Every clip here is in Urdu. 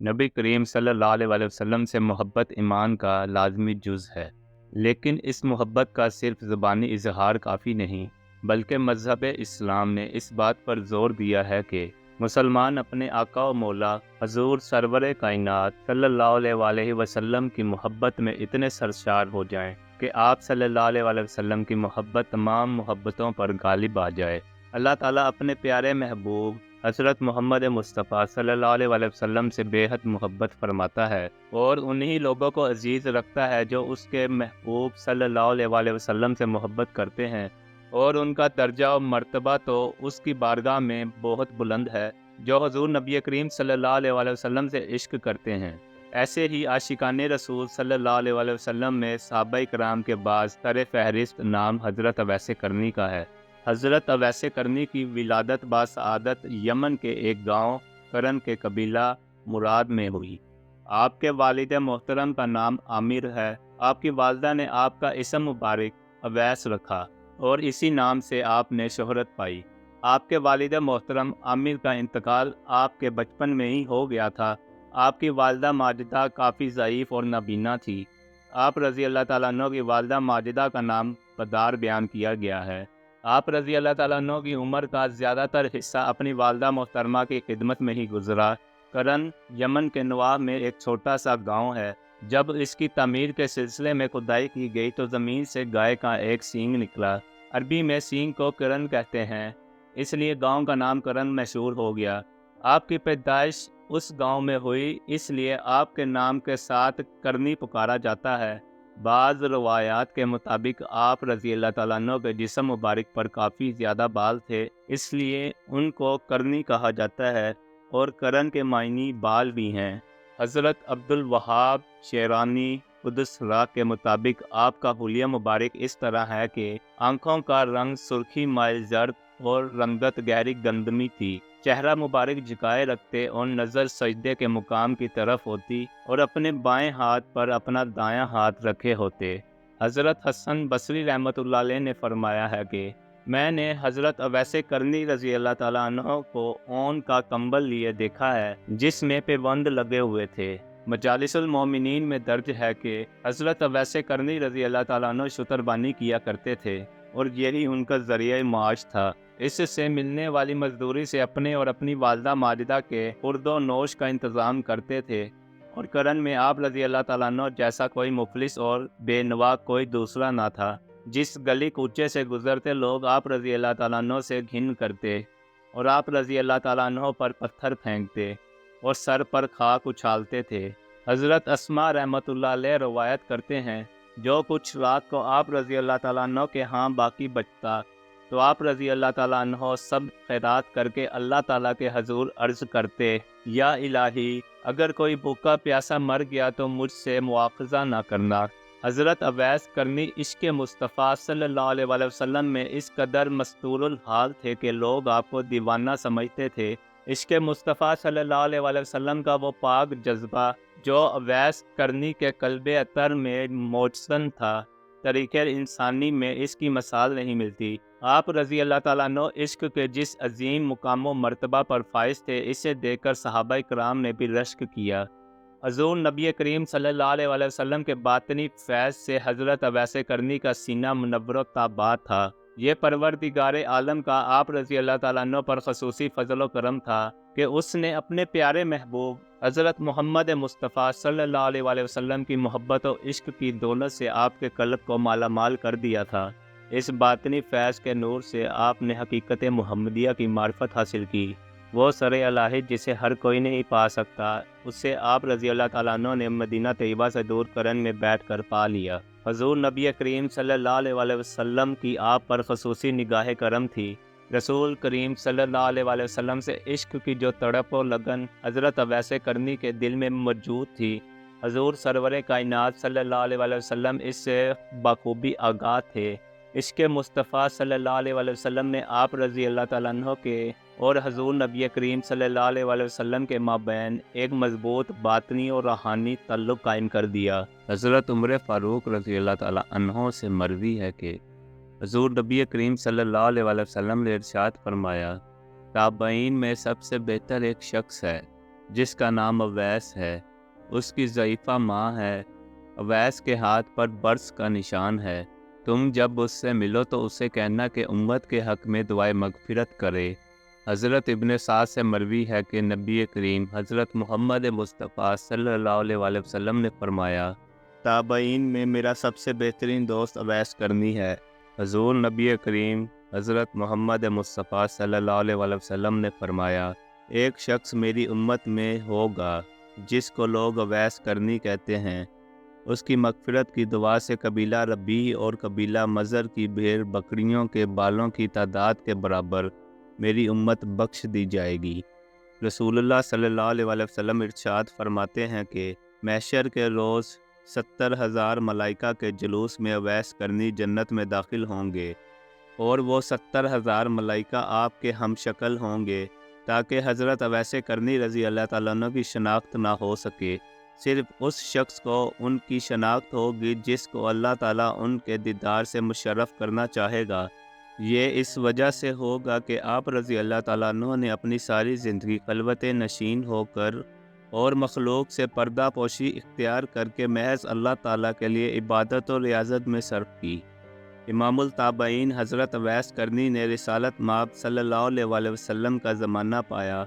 نبی کریم صلی اللہ علیہ وسلم سے محبت ایمان کا لازمی جز ہے، لیکن اس محبت کا صرف زبانی اظہار کافی نہیں، بلکہ مذہب اسلام نے اس بات پر زور دیا ہے کہ مسلمان اپنے آقا و مولا حضور سرور کائنات صلی اللہ علیہ وسلم کی محبت میں اتنے سرشار ہو جائیں کہ آپ صلی اللہ علیہ وسلم کی محبت تمام محبتوں پر غالب آ جائے۔ اللہ تعالیٰ اپنے پیارے محبوب حضرت محمد مصطفیٰ صلی اللہ علیہ وسلم سے بے حد محبت فرماتا ہے اور انہی لوگوں کو عزیز رکھتا ہے جو اس کے محبوب صلی اللہ علیہ وسلم سے محبت کرتے ہیں، اور ان کا درجہ و مرتبہ تو اس کی بارگاہ میں بہت بلند ہے جو حضور نبی کریم صلی اللہ علیہ وسلم سے عشق کرتے ہیں۔ ایسے ہی عاشقان رسول صلی اللہ علیہ وسلم میں صحابہ کرام کے بعد سر فہرست نام حضرت اویس کرنی کا ہے۔ حضرت اویس کرنی کی ولادت باسعادت یمن کے ایک گاؤں کرن کے قبیلہ مراد میں ہوئی۔ آپ کے والد محترم کا نام عامر ہے۔ آپ کی والدہ نے آپ کا اسم مبارک اویس رکھا اور اسی نام سے آپ نے شہرت پائی۔ آپ کے والد محترم عامر کا انتقال آپ کے بچپن میں ہی ہو گیا تھا۔ آپ کی والدہ ماجدہ کافی ضعیف اور نابینا تھی۔ آپ رضی اللہ تعالیٰ عنہ کی والدہ ماجدہ کا نام بدار بیان کیا گیا ہے۔ آپ رضی اللہ تعالیٰ عنہ کی عمر کا زیادہ تر حصہ اپنی والدہ محترمہ کی خدمت میں ہی گزرا۔ کرن یمن کے نواح میں ایک چھوٹا سا گاؤں ہے۔ جب اس کی تعمیر کے سلسلے میں کھدائی کی گئی تو زمین سے گائے کا ایک سینگ نکلا۔ عربی میں سینگ کو کرن کہتے ہیں، اس لیے گاؤں کا نام کرن مشہور ہو گیا۔ آپ کی پیدائش اس گاؤں میں ہوئی، اس لیے آپ کے نام کے ساتھ کرنی پکارا جاتا ہے۔ بعض روایات کے مطابق آپ رضی اللہ تعالیٰ عنہ کے جسم مبارک پر کافی زیادہ بال تھے، اس لیے ان کو کرنی کہا جاتا ہے، اور کرن کے معنی بال بھی ہیں۔ حضرت عبد الوہاب شیرانی قدس را کے مطابق آپ کا حلیہ مبارک اس طرح ہے کہ آنکھوں کا رنگ سرخی مائل زرد اور رنگت گہری گندمی تھی۔ چہرہ مبارک جھکائے رکھتے اور نظر سجدے کے مقام کی طرف ہوتی اور اپنے بائیں ہاتھ پر اپنا دایاں ہاتھ رکھے ہوتے۔ حضرت حسن بصری رحمۃ اللہ علیہ نے فرمایا ہے کہ میں نے حضرت اویس کرنی رضی اللہ تعالیٰ عنہ کو اون کا کمبل لیے دیکھا ہے جس میں پیوند لگے ہوئے تھے۔ مجالس المومنین میں درج ہے کہ حضرت اویس کرنی رضی اللہ تعالیٰ عنہ شتربانی کیا کرتے تھے اور یہی ان کا ذریعہ معاش تھا۔ اس سے ملنے والی مزدوری سے اپنے اور اپنی والدہ ماجدہ کے خورد و نوش کا انتظام کرتے تھے، اور کرن میں آپ رضی اللہ تعالیٰ عنہ جیسا کوئی مفلس اور بے نوا کوئی دوسرا نہ تھا۔ جس گلی کوچے سے گزرتے لوگ آپ رضی اللہ تعالیٰ عنہ سے گھن کرتے اور آپ رضی اللہ تعالیٰ عنہ پر پتھر پھینکتے اور سر پر خاک اچھالتے تھے۔ حضرت اسماء رحمۃ اللہ علیہ روایت کرتے ہیں، جو کچھ رات کو آپ رضی اللہ تعالیٰ عنہ کے ہاں باقی بچتا تو آپ رضی اللہ تعالیٰ عنہ سب خیرات کر کے اللہ تعالیٰ کے حضور عرض کرتے، یا الہی اگر کوئی بھوکا پیاسا مر گیا تو مجھ سے مواخذہ نہ کرنا۔ حضرت اویس کرنی عشق مصطفیٰ صلی اللہ علیہ وسلم میں اس قدر مستور الحال تھے کہ لوگ آپ کو دیوانہ سمجھتے تھے۔ عشق مصطفیٰ صلی اللہ علیہ وسلم کا وہ پاک جذبہ جو اویس کرنی کے قلب اطہر میں موجزن تھا، طریقہ انسانی میں اس کی مثال نہیں ملتی۔ آپ رضی اللہ تعالیٰ عنہ عشق کے جس عظیم مقام و مرتبہ پر فائز تھے، اسے دیکھ کر صحابہ کرام نے بھی رشک کیا۔ حضور نبی کریم صلی اللہ علیہ وسلم کے باطنی فیض سے حضرت اویس کرنی کا سینہ منور و تابان تھا۔ یہ پروردگار عالم کا آپ رضی اللہ تعالیٰ عنہ پر خصوصی فضل و کرم تھا کہ اس نے اپنے پیارے محبوب حضرت محمد مصطفیٰ صلی اللہ علیہ وسلم کی محبت و عشق کی دولت سے آپ کے قلب کو مالا مال کر دیا تھا۔ اس باطنی فیض کے نور سے آپ نے حقیقت محمدیہ کی معرفت حاصل کی۔ وہ سر الہی جسے ہر کوئی نہیں پا سکتا، اسے آپ رضی اللہ تعالیٰ عنہ نے مدینہ طیبہ سے دور کرن میں بیٹھ کر پا لیا۔ حضور نبی کریم صلی اللہ علیہ وسلم کی آپ پر خصوصی نگاہ کرم تھی۔ رسول کریم صلی اللہ علیہ وسلم سے عشق کی جو تڑپ و لگن حضرت اویس کرنی کے دل میں موجود تھی، حضور سرور کائنات صلی اللہ علیہ وسلم اس سے بخوبی آگاہ تھے۔ عشق مصطفیٰ صلی اللہ علیہ وسلم نے آپ رضی اللہ تعالیٰ عنہ کے اور حضور نبی کریم صلی اللہ علیہ وسلم کے مابین ایک مضبوط باطنی اور روحانی تعلق قائم کر دیا۔ حضرت عمر فاروق رضی اللہ تعالیٰ عنہ سے مروی ہے کہ حضور نبی کریم صلی اللہ علیہ وسلم نے ارشاد فرمایا، تابعین میں سب سے بہتر ایک شخص ہے جس کا نام اویس ہے۔ اس کی ضعیفہ ماں ہے۔ اویس کے ہاتھ پر برس کا نشان ہے۔ تم جب اس سے ملو تو اسے کہنا کہ امت کے حق میں دعائے مغفرت کرے۔ حضرت ابن سعد سے مروی ہے کہ نبی کریم حضرت محمد مصطفیٰ صلی اللہ علیہ وآلہ وسلم نے فرمایا، تابعین میں میرا سب سے بہترین دوست اویس کرنی ہے۔ حضور نبی کریم حضرت محمد مصطفیٰ صلی اللہ علیہ وآلہ وسلم نے فرمایا، ایک شخص میری امت میں ہوگا جس کو لوگ اویس کرنی کہتے ہیں۔ اس کی مغفرت کی دعا سے قبیلہ ربیع اور قبیلہ مضر کی بھیڑ بکریوں کے بالوں کی تعداد کے برابر میری امت بخش دی جائے گی۔ رسول اللہ صلی اللہ علیہ وآلہ وسلم ارشاد فرماتے ہیں کہ محشر کے روز 70,000 ملائکہ کے جلوس میں اویس کرنی جنت میں داخل ہوں گے، اور وہ 70,000 ملائکہ آپ کے ہم شکل ہوں گے، تاکہ حضرت اویس کرنی رضی اللہ تعالیٰ عنہ کی شناخت نہ ہو سکے۔ صرف اس شخص کو ان کی شناخت ہوگی جس کو اللہ تعالیٰ ان کے دیدار سے مشرف کرنا چاہے گا۔ یہ اس وجہ سے ہوگا کہ آپ رضی اللہ تعالیٰ عنہ نے اپنی ساری زندگی خلوت نشین ہو کر اور مخلوق سے پردہ پوشی اختیار کر کے محض اللہ تعالیٰ کے لیے عبادت و ریاضت میں صرف کی۔ امام التابعین حضرت اویس کرنی نے رسالت مآب صلی اللہ علیہ وآلہ وسلم کا زمانہ پایا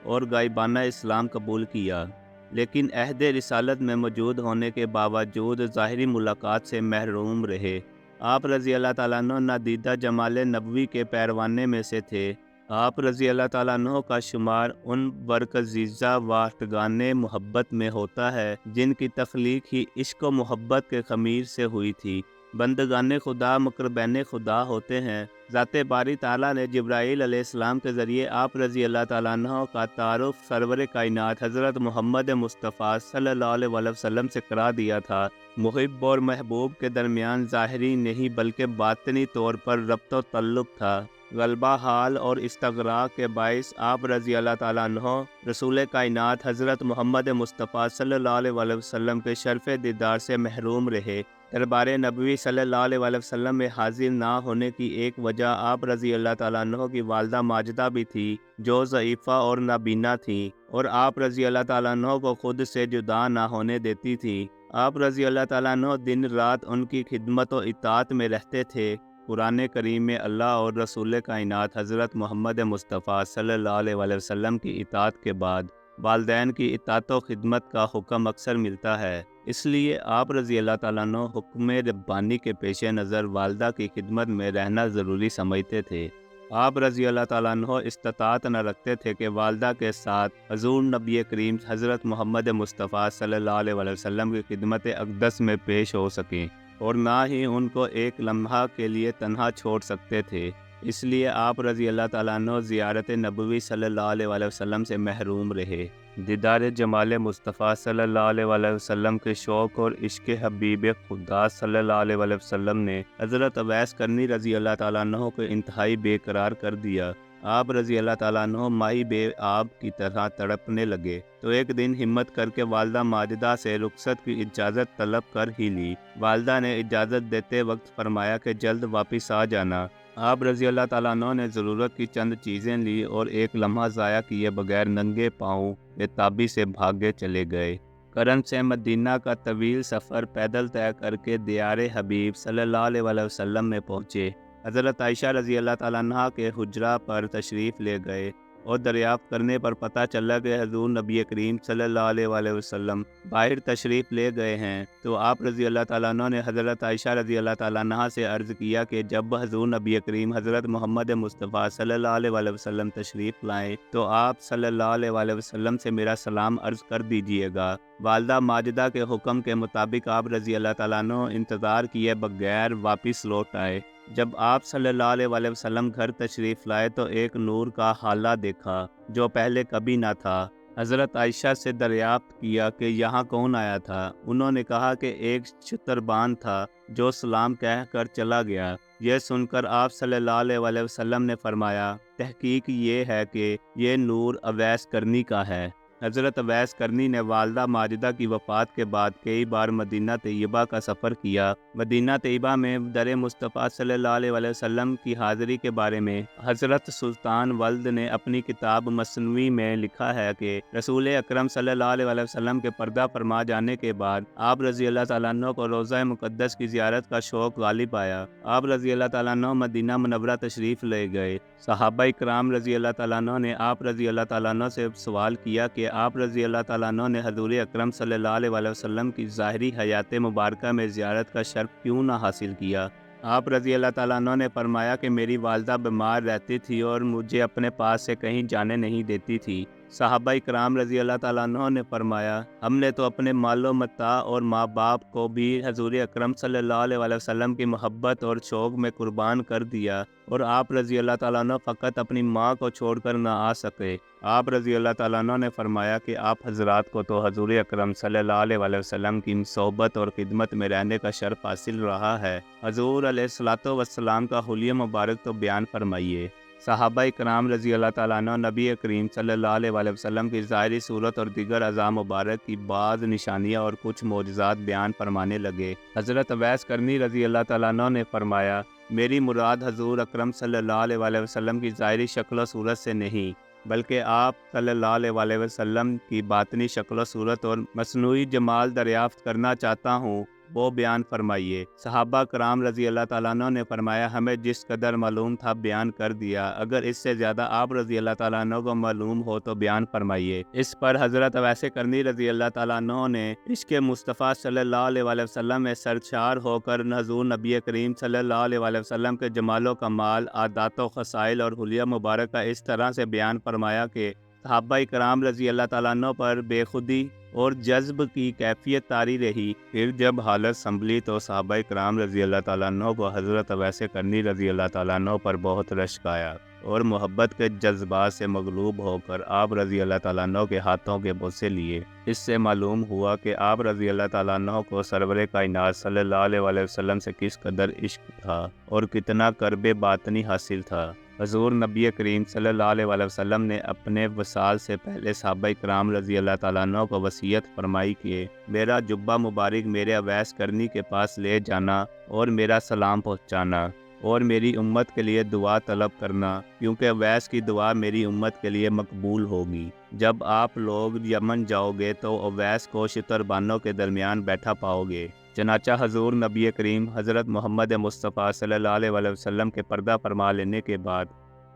اور غائبانہ اسلام قبول کیا، لیکن عہد رسالت میں موجود ہونے کے باوجود ظاہری ملاقات سے محروم رہے۔ آپ رضی اللہ تعالیٰ عنہ نادیدہ جمال نبوی کے پیروانے میں سے تھے۔ آپ رضی اللہ تعالیٰ عنہ کا شمار ان برگزیدہ وارثگان محبت میں ہوتا ہے جن کی تخلیق ہی عشق و محبت کے خمیر سے ہوئی تھی۔ بندگان خدا مقربین خدا ہوتے ہیں۔ ذات باری تعالیٰ نے جبرائیل علیہ السلام کے ذریعے آپ رضی اللہ تعالیٰ عنہ کا تعارف سرور کائنات حضرت محمد مصطفیٰ صلی اللہ علیہ وآلہ وسلم سے کرا دیا تھا۔ محب اور محبوب کے درمیان ظاہری نہیں بلکہ باطنی طور پر ربط و تعلق تھا۔ غلبہ حال اور استغراق کے باعث آپ رضی اللہ تعالیٰ عنہ رسول کائنات حضرت محمد مصطفیٰ صلی اللہ علیہ وآلہ وسلم کے شرف دیدار سے محروم رہے۔ دربار نبوی صلی اللہ علیہ وآلہ وسلم میں حاضر نہ ہونے کی ایک وجہ آپ رضی اللہ تعالیٰ عنہ کی والدہ ماجدہ بھی تھی، جو ضعیفہ اور نابینا تھیں، اور آپ رضی اللہ تعالیٰ عنہ کو خود سے جدا نہ ہونے دیتی تھی۔ آپ رضی اللہ تعالیٰ عنہ دن رات ان کی خدمت و اطاعت میں رہتے تھے۔ قرآن کریم میں اللہ اور رسول کائنات حضرت محمد مصطفیٰ صلی اللہ علیہ وآلہ وسلم کی اطاعت کے بعد والدین کی اطاعت و خدمت کا حکم اکثر ملتا ہے۔ اس لیے آپ رضی اللہ تعالیٰ عنہ حکم ربانی کے پیش نظر والدہ کی خدمت میں رہنا ضروری سمجھتے تھے۔ آپ رضی اللہ تعالیٰ عنہ استطاعت نہ رکھتے تھے کہ والدہ کے ساتھ حضور نبی کریم حضرت محمد مصطفیٰ صلی اللہ علیہ وآلہ وسلم کی خدمت اقدس میں پیش ہو سکیں، اور نہ ہی ان کو ایک لمحہ کے لیے تنہا چھوڑ سکتے تھے۔ اس لیے آپ رضی اللہ تعالیٰ عنہ زیارت نبوی صلی اللہ علیہ وآلہ وسلم سے محروم رہے۔ دیدار جمال مصطفیٰ صلی اللہ علیہ وآلہ وسلم کے شوق اور عشق حبیب خدا صلی اللہ علیہ وآلہ وسلم نے حضرت اویس کرنی رضی اللہ تعالیٰ عنہ کو انتہائی بے قرار کر دیا۔ آپ رضی اللہ تعالیٰ عنہ ماہی بے آب کی طرح تڑپنے لگے تو ایک دن ہمت کر کے والدہ ماجدہ سے رخصت کی اجازت طلب کر ہی لی۔ والدہ نے اجازت دیتے وقت فرمایا کہ جلد واپس آ جانا۔ آپ رضی اللہ تعالیٰ عنہ نے ضرورت کی چند چیزیں لی اور ایک لمحہ ضائع کیے بغیر ننگے پاؤں بے سے بھاگے چلے گئے۔ کرن سے مدینہ کا طویل سفر پیدل طے کر کے دیار حبیب صلی اللہ علیہ وآلہ وسلم میں پہنچے۔ حضرت عائشہ رضی اللہ تعالیٰ عنہ کے حجرہ پر تشریف لے گئے اور دریافت کرنے پر پتہ چلا کہ حضور نبی کریم صلی اللہ علیہ وآلہ وسلم باہر تشریف لے گئے ہیں، تو آپ رضی اللہ تعالیٰ عنہ نے حضرت عائشہ رضی اللہ تعالیٰ عنہ سے عرض کیا کہ جب حضور نبی کریم حضرت محمد مصطفیٰ صلی اللہ علیہ وآلہ وسلم تشریف لائیں تو آپ صلی اللہ علیہ وآلہ وسلم سے میرا سلام عرض کر دیجیے گا۔ والدہ ماجدہ کے حکم کے مطابق آپ رضی اللہ تعالیٰ عنہ انتظار کیے بغیر واپس لوٹ آئے۔ جب آپ صلی اللہ علیہ وآلہ وسلم گھر تشریف لائے تو ایک نور کا حالہ دیکھا جو پہلے کبھی نہ تھا۔ حضرت عائشہ سے دریافت کیا کہ یہاں کون آیا تھا؟ انہوں نے کہا کہ ایک شتربان تھا جو سلام کہہ کر چلا گیا۔ یہ سن کر آپ صلی اللہ علیہ وآلہ وسلم نے فرمایا، تحقیق یہ ہے کہ یہ نور اویس کرنی کا ہے۔ حضرت اویس کرنی نے والدہ ماجدہ کی وفات کے بعد کئی بار مدینہ طیبہ کا سفر کیا۔ مدینہ طیبہ میں در مصطفیٰ صلی اللہ علیہ وسلم کی حاضری کے بارے میں حضرت سلطان ولد نے اپنی کتاب مثنوی میں لکھا ہے کہ رسول اکرم صلی اللہ علیہ وسلم کے پردہ فرما جانے کے بعد آپ رضی اللہ تعالیٰ عنہ کو روضہ مقدس کی زیارت کا شوق غالب آیا۔ آپ رضی اللہ تعالیٰ عنہ مدینہ منورہ تشریف لے گئے۔ صحابہ کرام رضی اللہ تعالیٰ عنہ نے آپ رضی اللہ تعالیٰ عنہ سے سوال کیا کہ آپ رضی اللہ تعالیٰ عنہ نے حضور اکرم صلی اللہ علیہ وسلم کی ظاہری حیات مبارکہ میں زیارت کا شرف کیوں نہ حاصل کیا؟ آپ رضی اللہ تعالیٰ عنہ نے فرمایا کہ میری والدہ بیمار رہتی تھی اور مجھے اپنے پاس سے کہیں جانے نہیں دیتی تھی۔ صحابہ کرام رضی اللہ تعالیٰ عنہ نے فرمایا ہم نے تو اپنے مال و متاع اور ماں باپ کو بھی حضور اکرم صلی اللہ علیہ وسلم کی محبت اور شوق میں قربان کر دیا، اور آپ رضی اللہ تعالیٰ عنہ فقط اپنی ماں کو چھوڑ کر نہ آ سکے۔ آپ رضی اللہ تعالیٰ عنہ نے فرمایا کہ آپ حضرات کو تو حضور اکرم صلی اللہ علیہ وسلم کی صحبت اور خدمت میں رہنے کا شرف حاصل رہا ہے۔ حضور علیہ الصلوۃ والسلام کا حلیہ مبارک تو بیان فرمائیے۔ صحابہ کرام رضی اللہ تعالیٰ عنہ نبی کریم صلی اللہ علیہ وسلم کی ظاہری صورت اور دیگر اعضاء مبارک کی بعض نشانیاں اور کچھ معجزات بیان فرمانے لگے۔ حضرت اویس کرنی رضی اللہ تعالیٰ عنہ نے فرمایا میری مراد حضور اکرم صلی اللہ علیہ وسلم کی ظاہری شکل و صورت سے نہیں، بلکہ آپ صلی اللہ علیہ وسلم کی باطنی شکل و صورت اور مصنوعی جمال دریافت کرنا چاہتا ہوں، وہ بیان فرمائیے۔ صحابہ کرام رضی اللہ تعالیٰ عنہ نے فرمایا ہمیں جس قدر معلوم تھا بیان کر دیا، اگر اس سے زیادہ آپ رضی اللہ تعالیٰ عنہ کو معلوم ہو تو بیان فرمائیے۔ اس پر حضرت اویس کرنی رضی اللہ تعالیٰ عنہ نے عشق مصطفیٰ صلی اللہ علیہ وسلم میں سرشار ہو کر حضور نبی کریم صلی اللہ علیہ وسلم کے جمال و کمال، عادات و خصائل اور حلیہ مبارکہ اس طرح سے بیان فرمایا کہ صحابہ کرام رضی اللہ تعالیٰ عنہ پر بے خودی اور جذب کی کیفیت طاری رہی۔ پھر جب حالت سنبھلی تو صحابہ کرام رضی اللہ تعالیٰ عنہ کو حضرت اویس کرنی رضی اللہ تعالیٰ عنہ پر بہت رشک آیا اور محبت کے جذبات سے مغلوب ہو کر آپ رضی اللہ تعالیٰ عنہ کے ہاتھوں کے بوسے لیے۔ اس سے معلوم ہوا کہ آپ رضی اللہ تعالیٰ عنہ کو سرور کائنات صلی اللہ علیہ وسلم سے کس قدر عشق تھا اور کتنا قرب باطنی حاصل تھا۔ حضور نبی کریم صلی اللہ علیہ وسلم نے اپنے وصال سے پہلے صحابہ کرام رضی اللہ تعالیٰ عنہ کو وصیت فرمائی کہ میرا جبہ مبارک میرے اویس کرنی کے پاس لے جانا اور میرا سلام پہنچانا، اور میری امت کے لیے دعا طلب کرنا، کیونکہ اویس کی دعا میری امت کے لیے مقبول ہوگی۔ جب آپ لوگ یمن جاؤ گے تو اویس کو شتربانوں کے درمیان بیٹھا پاؤ گے۔ چنانچہ حضور نبی کریم حضرت محمد مصطفیٰ صلی اللہ علیہ وسلم کے پردہ فرما لینے کے بعد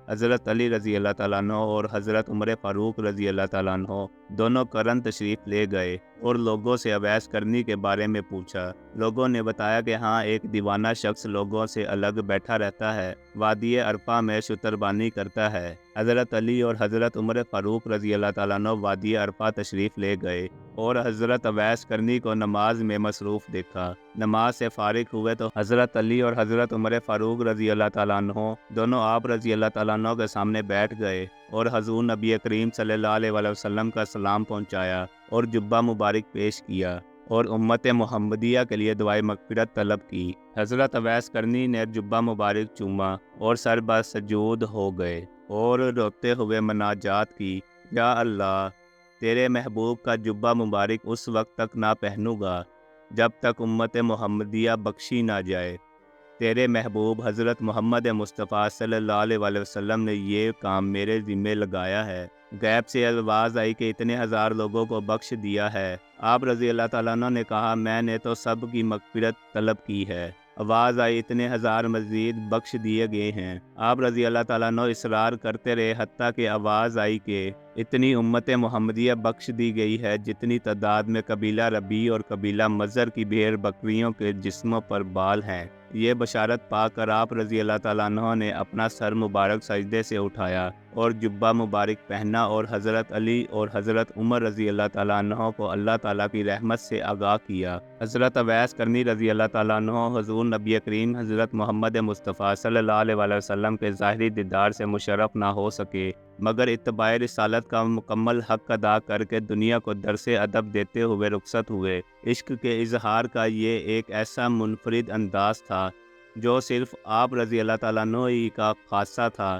حضرت علی رضی اللہ تعالیٰ عنہ اور حضرت عمر فاروق رضی اللہ تعالیٰ عنہ دونوں قرن تشریف لے گئے اور لوگوں سے اویس کرنی کے بارے میں پوچھا۔ لوگوں نے بتایا کہ ہاں ایک دیوانہ شخص لوگوں سے الگ بیٹھا رہتا ہے، وادی عرفہ میں شتربانی کرتا ہے۔ حضرت علی اور حضرت عمر فاروق رضی اللہ تعالیٰ عنہ وادی عرفہ تشریف لے گئے اور حضرت اویس کرنی کو نماز میں مصروف دیکھا۔ نماز سے فارغ ہوئے تو حضرت علی اور حضرت عمر فاروق رضی اللہ تعالیٰ عنہ دونوں آپ رضی اللہ تعالیٰ عنہ کے سامنے بیٹھ گئے اور حضور نبی کریم صلی اللہ علیہ وسلم کا سلام پہنچایا اور جبہ مبارک پیش کیا اور امت محمدیہ کے لیے دعائے مغفرت طلب کی۔ حضرت اویس کرنی نے جبہ مبارک چوما اور سر بسجود ہو گئے اور روتے ہوئے مناجات کی، یا اللہ تیرے محبوب کا جبہ مبارک اس وقت تک نہ پہنوں گا جب تک امت محمدیہ بخشی نہ جائے۔ تیرے محبوب حضرت محمد مصطفیٰ صلی اللہ علیہ وسلم نے یہ کام میرے ذمہ لگایا ہے۔ غیب سے آواز آئی کہ اتنے ہزار لوگوں کو بخش دیا ہے۔ آپ رضی اللہ تعالیٰ عنہ نے کہا میں نے تو سب کی مغفرت طلب کی ہے۔ آواز آئی اتنے ہزار مزید بخش دیے گئے ہیں۔ آپ رضی اللہ تعالیٰ عنہ اصرار کرتے رہے حتیٰ کہ آواز آئی کہ اتنی امت محمدیہ بخش دی گئی ہے جتنی تعداد میں قبیلہ ربیع اور قبیلہ مضر کی بھیڑ بکریوں کے جسموں پر بال ہیں۔ یہ بشارت پا کر آپ رضی اللہ تعالیٰ عنہ نے اپنا سر مبارک سجدے سے اٹھایا اور جبہ مبارک پہنا اور حضرت علی اور حضرت عمر رضی اللہ تعالیٰ عنہ کو اللہ تعالیٰ کی رحمت سے آگاہ کیا۔ حضرت اویس کرنی رضی اللہ تعالیٰ عنہ حضور نبی کریم حضرت محمد مصطفیٰ صلی اللہ علیہ وسلم کے ظاہری دیدار سے مشرف نہ ہو سکے، مگر اتباع رسالت کا مکمل حق ادا کر کے دنیا کو درس ادب دیتے ہوئے رخصت ہوئے۔ عشق کے اظہار کا یہ ایک ایسا منفرد انداز تھا جو صرف آپ رضی اللہ تعالیٰ عنہ ہی کا خاصہ تھا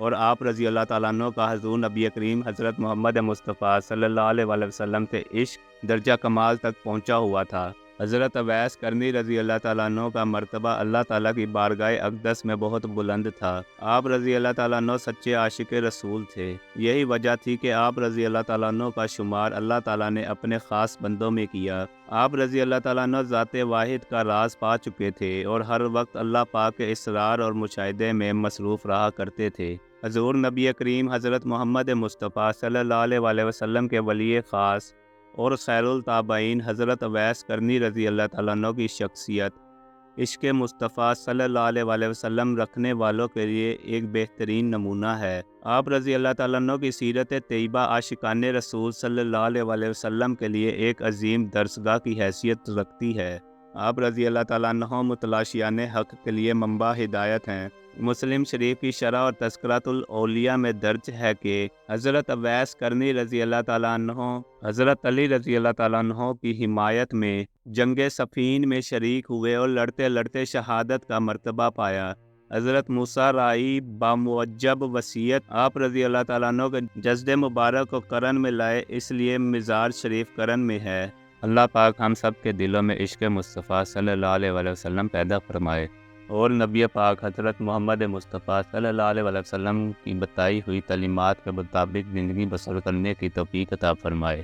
اور آپ رضی اللہ تعالیٰ عنہ کا حضور نبی کریم حضرت محمد مصطفیٰ صلی اللہ علیہ وآلہ وسلم سے عشق درجہ کمال تک پہنچا ہوا تھا۔ حضرت اویس کرنی رضی اللہ تعالیٰ عنہ کا مرتبہ اللہ تعالیٰ کی بارگاہ اقدس میں بہت بلند تھا۔ آپ رضی اللہ تعالیٰ عنہ سچے عاشق رسول تھے۔ یہی وجہ تھی کہ آپ رضی اللہ تعالیٰ عنہ کا شمار اللہ تعالیٰ نے اپنے خاص بندوں میں کیا۔ آپ رضی اللہ تعالیٰ عنہ ذات واحد کا راز پا چکے تھے اور ہر وقت اللہ پاک کے اسرار اور مشاہدے میں مصروف رہا کرتے تھے۔ حضور نبی کریم حضرت محمد مصطفیٰ صلی اللہ علیہ وآلہ وسلم کے ولی خاص اور خیر التابعین حضرت اویس کرنی رضی اللہ تعالیٰ عنہ کی شخصیت عشق مصطفیٰ صلی اللہ علیہ وآلہ وسلم رکھنے والوں کے لیے ایک بہترین نمونہ ہے۔ آپ رضی اللہ تعالیٰ عنہ کی سیرت طیبہ عاشقان رسول صلی اللہ علیہ وآلہ وسلم کے لیے ایک عظیم درسگاہ کی حیثیت رکھتی ہے۔ آپ رضی اللہ تعالیٰ عنہ متلاشیان حق کے لیے منبع ہدایت ہیں۔ مسلم شریف کی شرح اور تذکرۃ الاولیاء میں درج ہے کہ حضرت اویس کرنی رضی اللہ تعالیٰ عنہ حضرت علی رضی اللہ تعالیٰ عنہ کی حمایت میں جنگ صفین میں شریک ہوئے اور لڑتے لڑتے شہادت کا مرتبہ پایا۔ حضرت موسیٰ رائی باموجب وصیت آپ رضی اللہ تعالیٰ عنہ کے جسد مبارک کو قرن میں لائے، اس لیے مزار شریف قرن میں ہے۔ اللہ پاک ہم سب کے دلوں میں عشق مصطفیٰ صلی اللہ علیہ وآلہ وسلم پیدا فرمائے اور نبی پاک حضرت محمد مصطفیٰ صلی اللہ علیہ وآلہ وسلم کی بتائی ہوئی تعلیمات کے مطابق زندگی بسر کرنے کی توفیق عطا فرمائے۔